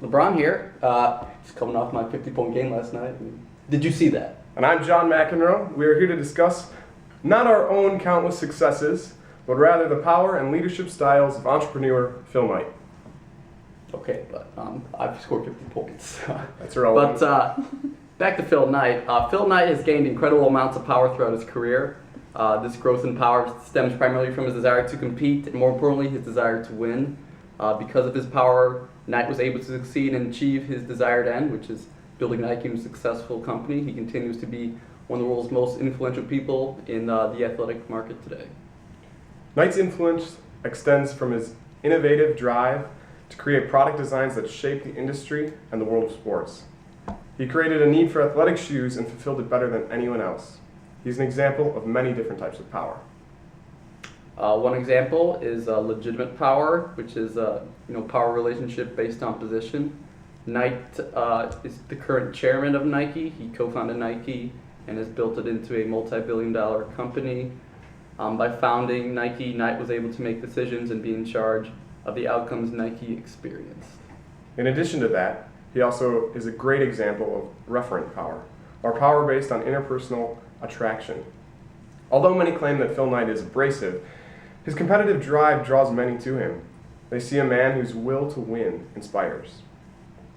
LeBron here. Just coming off my 50-point game last night. Did you see that? And I'm John McEnroe. We are here to discuss not our own countless successes, but rather the power and leadership styles of entrepreneur Phil Knight. Okay, but I've scored 50 points. That's irrelevant. But back to Phil Knight. Phil Knight has gained incredible amounts of power throughout his career. This growth in power stems primarily from his desire to compete, and more importantly, his desire to win. Because of his power, Knight was able to succeed and achieve his desired end, which is building Nike into a successful company. He continues to be one of the world's most influential people in the athletic market today. Knight's influence extends from his innovative drive to create product designs that shape the industry and the world of sports. He created a need for athletic shoes and fulfilled it better than anyone else. He's an example of many different types of power. One example is legitimate power, which is power relationship based on position. Knight is the current chairman of Nike. He co-founded Nike and has built it into a multi-billion-dollar company. By founding Nike, Knight was able to make decisions and be in charge of the outcomes Nike experienced. In addition to that, he also is a great example of referent power, or power based on interpersonal attraction. Although many claim that Phil Knight is abrasive, his competitive drive draws many to him. They see a man whose will to win inspires.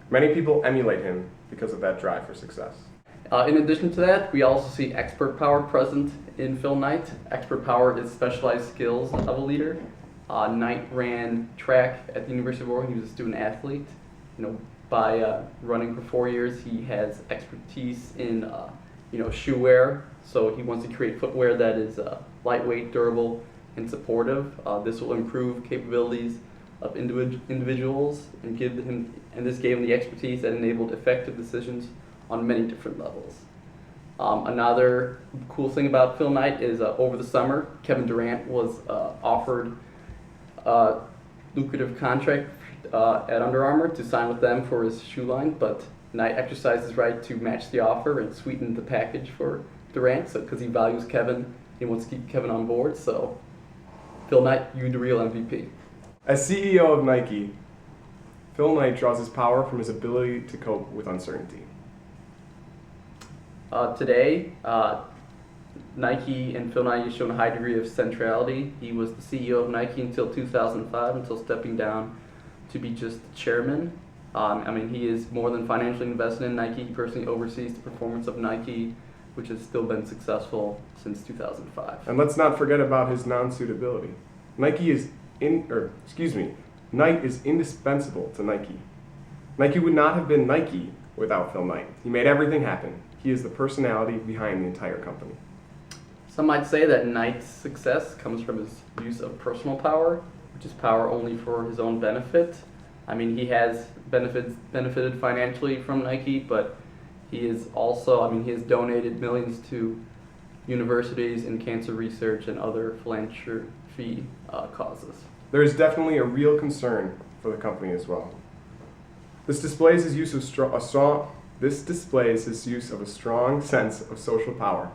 Many people emulate him because of that drive for success. In addition to that, we also see expert power present in Phil Knight. Expert power is specialized skills of a leader. Knight ran track at the University of Oregon. He was a student athlete. By running for 4 years, he has expertise in shoe wear. So he wants to create footwear that is lightweight, durable, and supportive. This will improve capabilities of individuals and this gave him the expertise that enabled effective decisions on many different levels. Another cool thing about Phil Knight is over the summer, Kevin Durant was offered a lucrative contract at Under Armour to sign with them for his shoe line, but Knight exercised his right to match the offer and sweeten the package for Durant, because he values Kevin, he wants to keep Kevin on board. So Phil Knight, you the real MVP. As CEO of Nike, Phil Knight draws his power from his ability to cope with uncertainty. Today, Nike and Phil Knight has shown a high degree of centrality. He was the CEO of Nike until 2005, until stepping down to be just the chairman. He is more than financially invested in Nike. He personally oversees the performance of Nike, which has still been successful since 2005. And let's not forget about his non-suitability. Knight is indispensable to Nike. Nike would not have been Nike without Phil Knight. He made everything happen. He is the personality behind the entire company. Some might say that Knight's success comes from his use of personal power, which is power only for his own benefit. He has benefited financially from Nike, but he is also, he has donated millions to universities and cancer research and other philanthropy causes. There is definitely a real concern for the company as well. This displays his use of a strong sense of social power.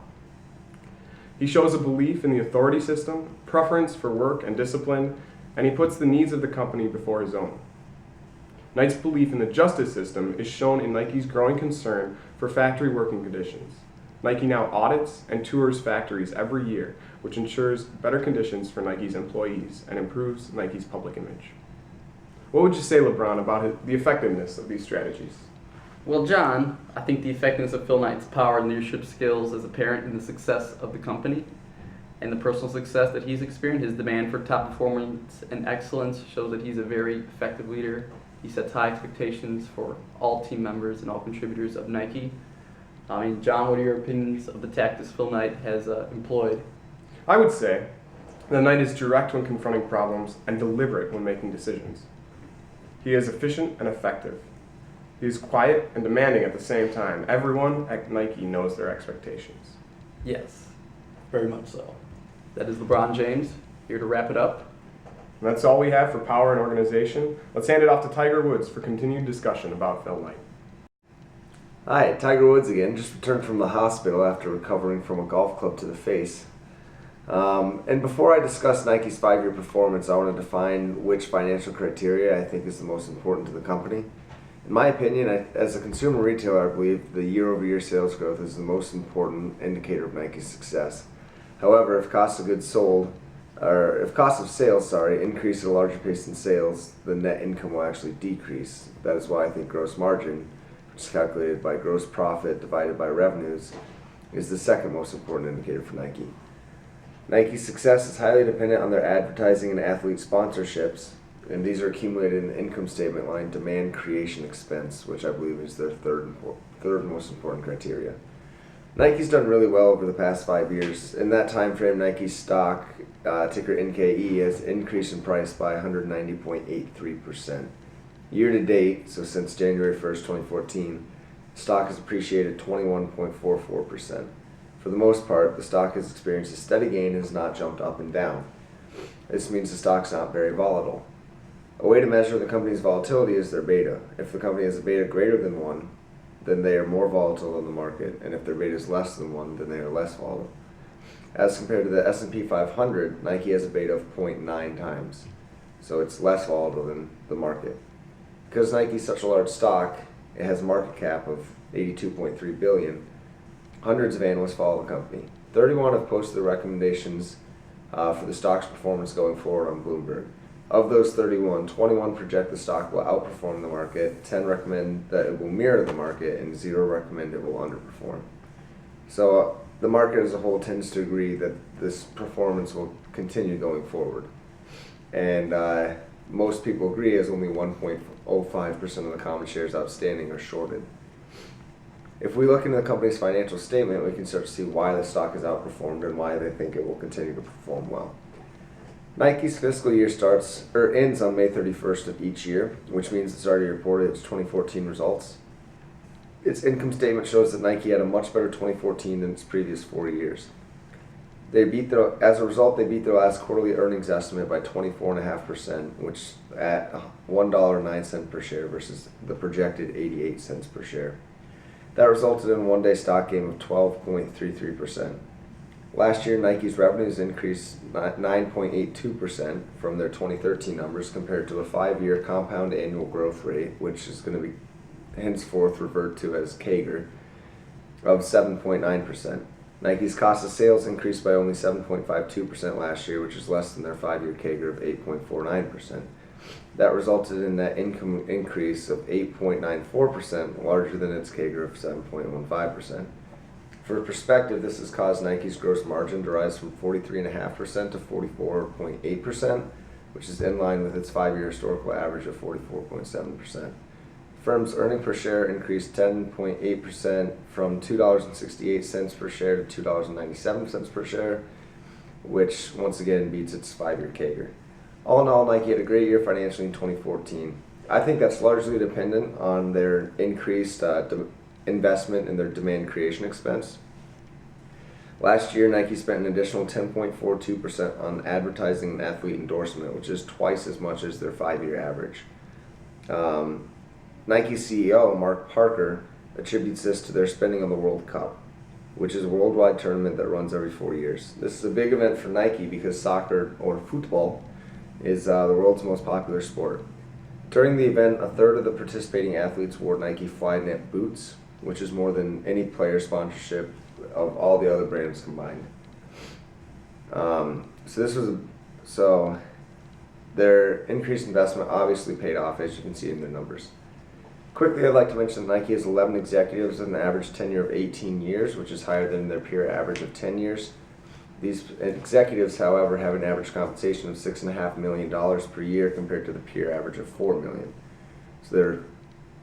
He shows a belief in the authority system, preference for work and discipline, and he puts the needs of the company before his own. Knight's belief in the justice system is shown in Nike's growing concern for factory working conditions. Nike now audits and tours factories every year, which ensures better conditions for Nike's employees and improves Nike's public image. What would you say, LeBron, about the effectiveness of these strategies? Well, John, I think the effectiveness of Phil Knight's power and leadership skills is apparent in the success of the company and the personal success that he's experienced. His demand for top performance and excellence shows that he's a very effective leader. He sets high expectations for all team members and all contributors of Nike. John, what are your opinions of the tactics Phil Knight has employed? I would say that Knight is direct when confronting problems and deliberate when making decisions. He is efficient and effective. He is quiet and demanding at the same time. Everyone at Nike knows their expectations. Yes, very much so. That is LeBron James, here to wrap it up. And that's all we have for power and organization. Let's hand it off to Tiger Woods for continued discussion about Phil Knight. Hi, Tiger Woods again. Just returned from the hospital after recovering from a golf club to the face. And before I discuss Nike's 5-year performance, I want to define which financial criteria I think is the most important to the company. In my opinion, as a consumer retailer, I believe the year-over-year sales growth is the most important indicator of Nike's success. However, if cost of sales, increase at a larger pace than sales, the net income will actually decrease. That is why I think gross margin, which is calculated by gross profit divided by revenues, is the second most important indicator for Nike. Nike's success is highly dependent on their advertising and athlete sponsorships, and these are accumulated in the income statement line demand creation expense, which I believe is their third most important criteria. Nike's done really well over the past 5 years. In that time frame, Nike's stock, ticker NKE, has increased in price by 190.83%. Year to date, so since January 1st, 2014, the stock has appreciated 21.44%. For the most part, the stock has experienced a steady gain and has not jumped up and down. This means the stock's not very volatile. A way to measure the company's volatility is their beta. If the company has a beta greater than 1, then they are more volatile than the market, and if their beta is less than 1, then they are less volatile. As compared to the S&P 500, Nike has a beta of 0.9 times, so it's less volatile than the market. Because Nike is such a large stock, it has a market cap of $82.3 billion. Hundreds of analysts follow the company. 31 have posted their recommendations for the stock's performance going forward on Bloomberg. Of those 31, 21 project the stock will outperform the market, 10 recommend that it will mirror the market, and 0 recommend it will underperform. So the market as a whole tends to agree that this performance will continue going forward. And most people agree, as only 1.05% of the common shares outstanding are shorted. If we look into the company's financial statement, we can start to see why the stock has outperformed and why they think it will continue to perform well. Nike's fiscal year ends on May 31st of each year, which means it's already reported its 2014 results. Its income statement shows that Nike had a much better 2014 than its previous 4 years. As a result, they beat their last quarterly earnings estimate by 24.5%, which at $1.09 per share versus the projected 88 cents per share. That resulted in a one-day stock gain of 12.33%. Last year, Nike's revenues increased 9.82% from their 2013 numbers compared to a 5-year compound annual growth rate, which is going to be henceforth referred to as CAGR, of 7.9%. Nike's cost of sales increased by only 7.52% last year, which is less than their 5-year CAGR of 8.49%. That resulted in net income increase of 8.94%, larger than its CAGR of 7.15%. For perspective, this has caused Nike's gross margin to rise from 43.5% to 44.8%, which is in line with its 5-year historical average of 44.7%. The firm's earnings per share increased 10.8% from $2.68 per share to $2.97 per share, which once again beats its 5-year CAGR. All in all, Nike had a great year financially in 2014. I think that's largely dependent on their increased investment in their demand creation expense. Last year, Nike spent an additional 10.42% on advertising and athlete endorsement, which is twice as much as their 5-year average. Nike's CEO, Mark Parker, attributes this to their spending on the World Cup, which is a worldwide tournament that runs every 4 years. This is a big event for Nike because soccer, or football, is the world's most popular sport. During the event, a third of the participating athletes wore Nike Flyknit boots, which is more than any player sponsorship of all the other brands combined. So their increased investment obviously paid off, as you can see in their numbers. Quickly, I'd like to mention that Nike has 11 executives with an average tenure of 18 years, which is higher than their peer average of 10 years. These executives, however, have an average compensation of $6.5 million per year compared to the peer average of $4 million. So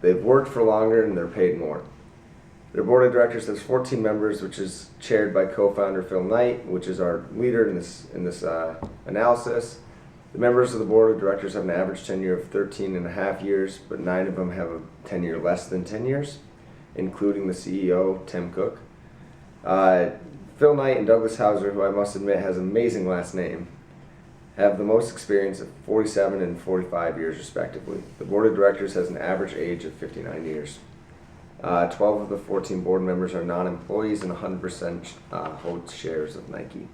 they've worked for longer and they're paid more. Their board of directors has 14 members, which is chaired by co-founder Phil Knight, which is our leader in this analysis. The members of the board of directors have an average tenure of 13.5 years, but 9 of them have a tenure less than 10 years, including the CEO, Tim Cook. Phil Knight and Douglas Hauser, who I must admit has an amazing last name, have the most experience at 47 and 45 years respectively. The board of directors has an average age of 59 years. 12 of the 14 board members are non-employees and 100% hold shares of Nike.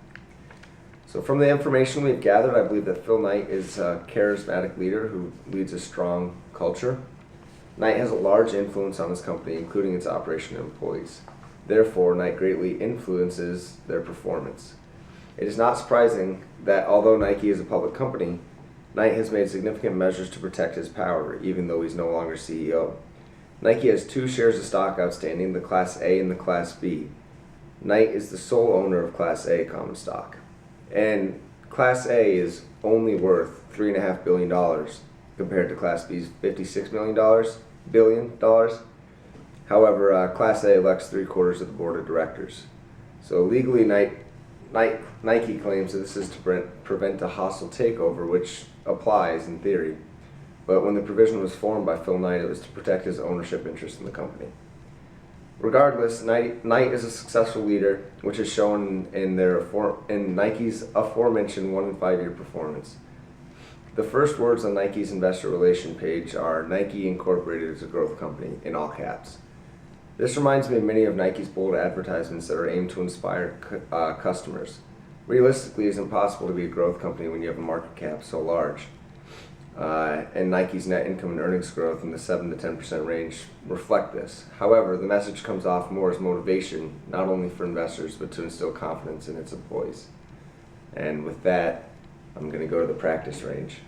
So from the information we've gathered, I believe that Phil Knight is a charismatic leader who leads a strong culture. Knight has a large influence on his company, including its operation and employees. Therefore, Knight greatly influences their performance. It is not surprising that although Nike is a public company, Knight has made significant measures to protect his power, even though he's no longer CEO. Nike has 2 shares of stock outstanding, the Class A and the Class B. Knight is the sole owner of Class A common stock. And Class A is only worth $3.5 billion compared to Class B's $56 billion. However, Class A elects 3/4 of the board of directors. So legally, Nike claims that this is to prevent a hostile takeover, which applies in theory. But when the provision was formed by Phil Knight, it was to protect his ownership interest in the company. Regardless, Knight is a successful leader, which is shown in Nike's aforementioned 1 and 5 year performance. The first words on Nike's investor relation page are Nike Incorporated as a growth company in all caps. This reminds me of many of Nike's bold advertisements that are aimed to inspire customers. Realistically, it's impossible to be a growth company when you have a market cap so large. And Nike's net income and earnings growth in the 7 to 10% range reflect this. However, the message comes off more as motivation, not only for investors, but to instill confidence in its employees. And with that, I'm going to go to the practice range.